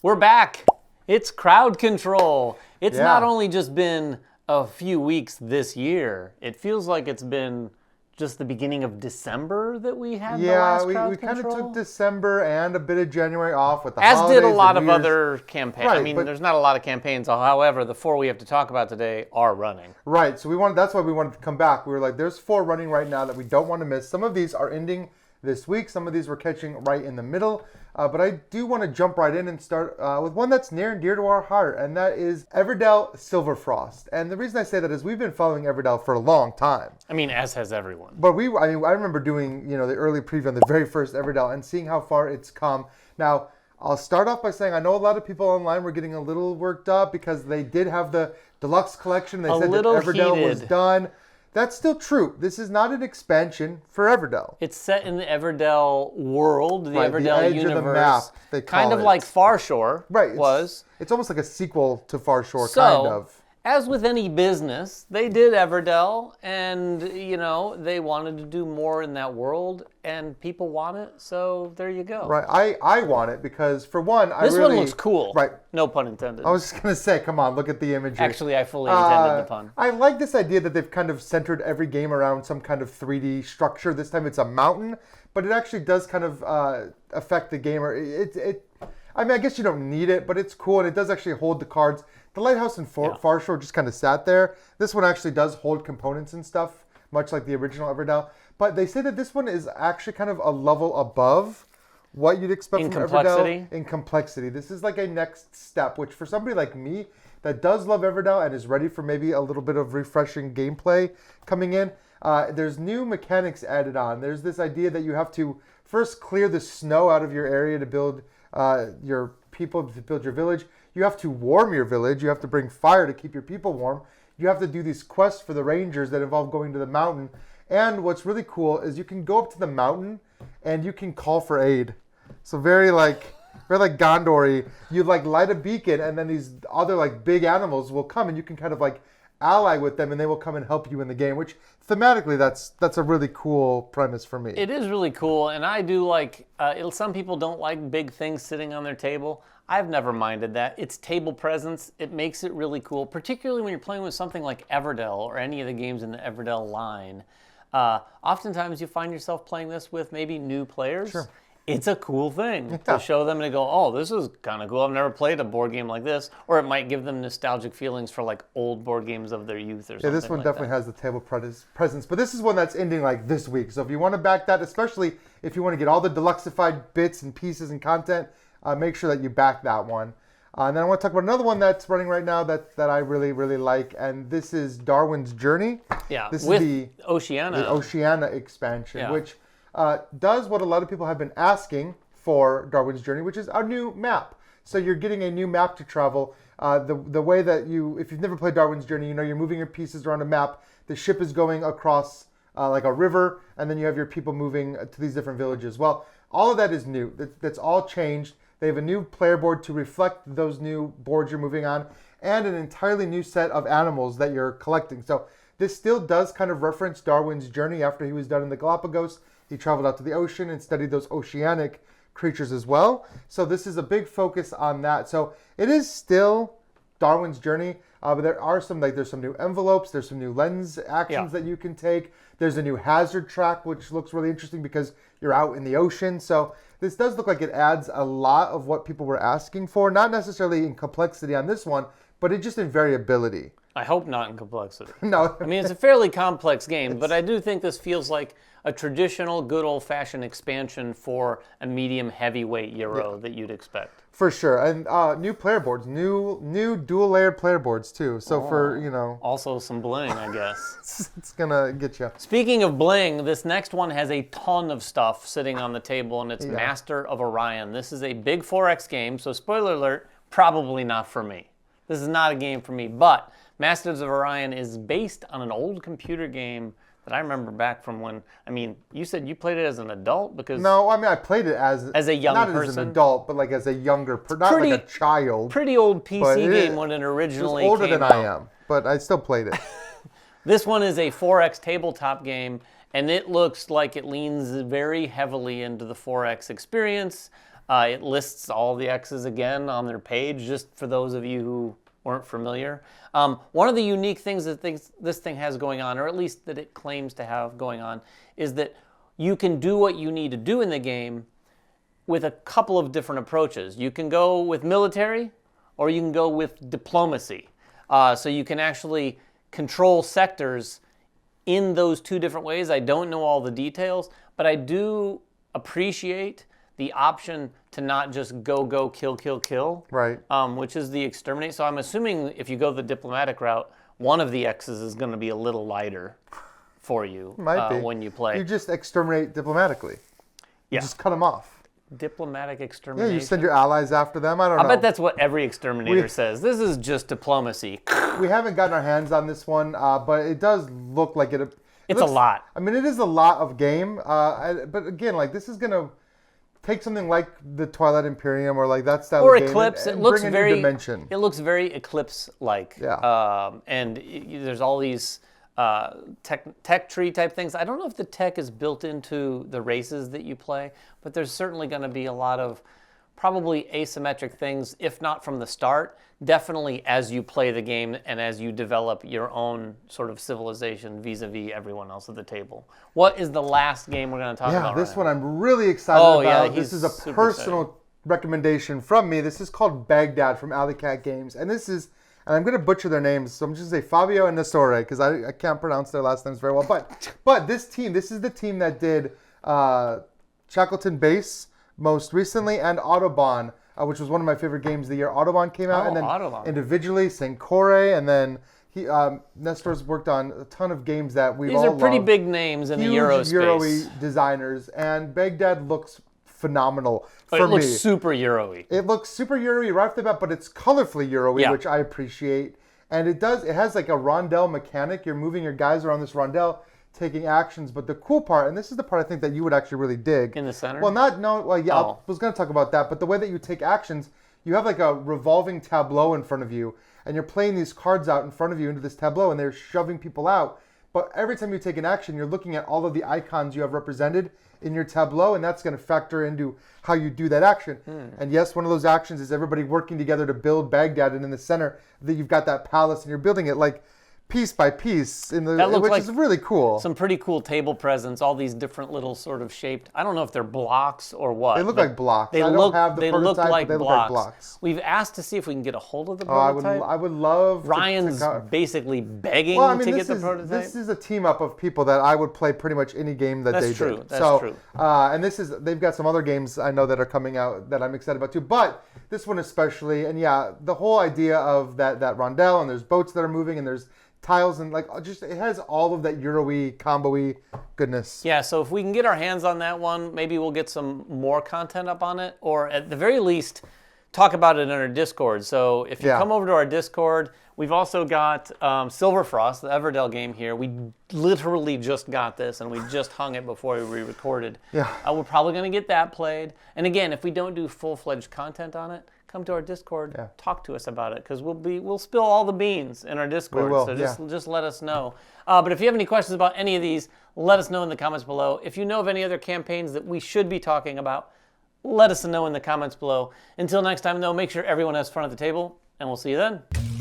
We're back. It's crowd control. It's Yeah. not only just been a few weeks this year. It feels like it's been just the beginning of December that we had the last crowd we kind of control. took December and a bit of January off with the As holidays. did a lot and of New Year's. other campaigns. Right, I mean, but- there's not a lot of campaigns. However, the 4 we have to talk about today are running. Right, so that's why we wanted to come back. We were like, there's 4 running right now that we don't want to miss. Some of these are ending this week. Some of these we're catching right in the middle. But I do want to jump right in and start with one that's near and dear to our heart, and that is Everdell Silverfrost. And the reason I say that is we've been following Everdell for a long time. I mean, as has everyone. But I remember doing, the early preview on the very first Everdell and seeing how far it's come. Now, I'll start off by saying I know a lot of people online were getting a little worked up because they did have the deluxe collection. They said that Everdell was done. That's still true. This is not an expansion for Everdell. It's set in the Everdell world, the Right, the Everdell edge universe. of the map, they call kind of it. like Far Shore Right. was. It's almost like a sequel to Far Shore, So, kind of. as with any business, they did Everdell, and they wanted to do more in that world, and people want it. So there you go. Right. I want it because, for one, This one looks cool. Right. No pun intended. I was just going to say, come on, look at the imagery. Actually, I fully intended the pun. I like this idea that they've kind of centered every game around some kind of 3D structure. This time it's a mountain, but it actually does kind of affect the gamer. I mean, I guess you don't need it, but it's cool, and it does actually hold the cards. The Lighthouse in Far Shore just kind of sat there. This one actually does hold components and stuff, much like the original Everdell. But they say that this one is actually kind of a level above what you'd expect from Everdell in complexity. This is like a next step, which for somebody like me that does love Everdell and is ready for maybe a little bit of refreshing gameplay coming in, there's new mechanics added on. There's this idea that you have to first clear the snow out of your area to build your people, to build your village. You have to warm your village. You have to bring fire to keep your people warm. You have to do these quests for the rangers that involve going to the mountain. And what's really cool is you can go up to the mountain and you can call for aid. So very like Gondor-y. You light a beacon, and then these other big animals will come, and you can kind of ally with them, and they will come and help you in the game. Which thematically, that's a really cool premise for me. It is really cool, and I do like. Some people don't like big things sitting on their table. I've never minded that. It's table presence. It makes it really cool, particularly when you're playing with something like Everdell or any of the games in the Everdell line. Oftentimes, you find yourself playing this with maybe new players. Sure. It's a cool thing to show them and to go, oh, this is kind of cool. I've never played a board game like this. Or it might give them nostalgic feelings for old board games of their youth or something. Yeah, this one definitely has the table presence. But this is one that's ending this week. So if you want to back that, especially if you want to get all the deluxified bits and pieces and content, make sure that you back that one. And then I want to talk about another one that's running right now that I really, really like. And this is Darwin's Journey. Yeah, this with is the Oceania expansion, which does what a lot of people have been asking for Darwin's Journey, which is a new map. So you're getting a new map to travel. The way that if you've never played Darwin's Journey, you're moving your pieces around a map. The ship is going across like a river, and then you have your people moving to these different villages. Well, all of that is new. That's all changed. They have a new player board to reflect those new boards you're moving on, and an entirely new set of animals that you're collecting. So this still does kind of reference Darwin's Journey after he was done in the Galapagos. He traveled out to the ocean and studied those oceanic creatures as well. So this is a big focus on that. So it is still Darwin's Journey, but there are there's some new envelopes, there's some new lens actions that you can take. There's a new hazard track, which looks really interesting because you're out in the ocean. So this does look like it adds a lot of what people were asking for, not necessarily in complexity on this one, but it just in variability. I hope not in complexity. No. I mean, it's a fairly complex game, but I do think this feels like a traditional, good old-fashioned expansion for a medium heavyweight Euro that you'd expect. For sure. And new player boards, new dual-layered player boards, too. So Also some bling, I guess. it's going to get you. Speaking of bling, this next one has a ton of stuff sitting on the table, and it's Master of Orion. This is a big 4X game, so spoiler alert, probably not for me. This is not a game for me, but Masters of Orion is based on an old computer game that I remember back from when, you said you played it as an adult because... No, I played it as a young person. Not as an adult, but as a younger person, not like a child. Pretty old PC game when it originally came out. It was older than I am, but I still played it. This one is a 4X tabletop game, and it looks like it leans very heavily into the 4X experience. It lists all the X's again on their page, just for those of you who weren't familiar. One of the unique things that this thing has going on, or at least that it claims to have going on, is that you can do what you need to do in the game with a couple of different approaches. You can go with military, or you can go with diplomacy. So you can actually control sectors in those two different ways. I don't know all the details, but I do appreciate the option to not just go, kill, kill, Right. Which is the exterminate. So I'm assuming if you go the diplomatic route, one of the X's is going to be a little lighter for you when you play. You just exterminate diplomatically. You just cut them off. Diplomatic extermination. Yeah, you send your allies after them. I don't know. I bet that's what every exterminator says. This is just diplomacy. We haven't gotten our hands on this one, but it does look like it. It's a lot. I mean, it is a lot of game. But again, like this is gonna take something like the Twilight Imperium or like that style Or of game Eclipse. and It looks bring a very new dimension. It looks very Eclipse-like. Yeah. And there's all these tech tree type things. I don't know if the tech is built into the races that you play, but there's certainly going to be a lot of probably asymmetric things, if not from the start, definitely as you play the game and as you develop your own sort of civilization vis-a-vis everyone else at the table. What is the last game we're going to talk about? Yeah, this right one now? I'm really excited Oh, about. yeah, This is a super personal recommendation from me. This is called Baghdad from Alley Cat Games, and this is. And I'm going to butcher their names, so I'm just going to say Fabio and Nastore, because I can't pronounce their last names very well. But this is the team that did Shackleton Base most recently and Autobahn, which was one of my favorite games of the year. Autobahn came out, and then Autobahn. individually Sencore, and then Nestor's worked on a ton of games that we've all These are pretty loved. big names in the Huge Euro Euro-y space. designers, and Baghdad looks phenomenal But for it looks me. super Euro-y. It looks super Euro-y right off the bat, but it's colorfully Euro-y, Yeah. which I appreciate. And it has like a rondelle mechanic. You're moving your guys around this rondelle, taking actions. But the cool part, and this is the part I think that you would actually really dig. In the center? Well, I Oh. was going to talk about that. But the way that you take actions, you have like a revolving tableau in front of you. And you're playing these cards out in front of you into this tableau, and they're shoving people out. But every time you take an action, you're looking at all of the icons you have represented in your tableau, and that's going to factor into how you do that action. And yes, one of those actions is everybody working together to build Baghdad, and in the center, that you've got that palace, and you're building it like piece by piece, That looks which like is really cool. Some pretty cool table presents, all these different little sort of shaped, I don't know if they're blocks or what. They look but like blocks. They I don't look, have the they prototype, look but like they look blocks. like blocks. We've asked to see if we can get a hold of the I prototype. would love. Ryan's to basically begging Well, I mean, to get this the is prototype. this is a team up of people that I would play pretty much any game that That's they true. did. That's true. And they've got some other games I know that are coming out that I'm excited about too. But this one especially, and yeah, the whole idea of that rondelle, and there's boats that are moving, and there's tiles, and like just it has all of that Euro-y, combo-y goodness. Yeah, so if we can get our hands on that one, maybe we'll get some more content up on it, or at the very least, talk about it in our Discord. So if you come over to our Discord, we've also got Silverfrost, the Everdell game here. We literally just got this, and we just hung it before we re-recorded. Yeah. We're probably going to get that played. And again, if we don't do full-fledged content on it, come to our Discord, talk to us about it, because we'll spill all the beans in our Discord. We will, so just let us know. But if you have any questions about any of these, let us know in the comments below. If you know of any other campaigns that we should be talking about, let us know in the comments below. Until next time, though, make sure everyone has fun at the table, and we'll see you then.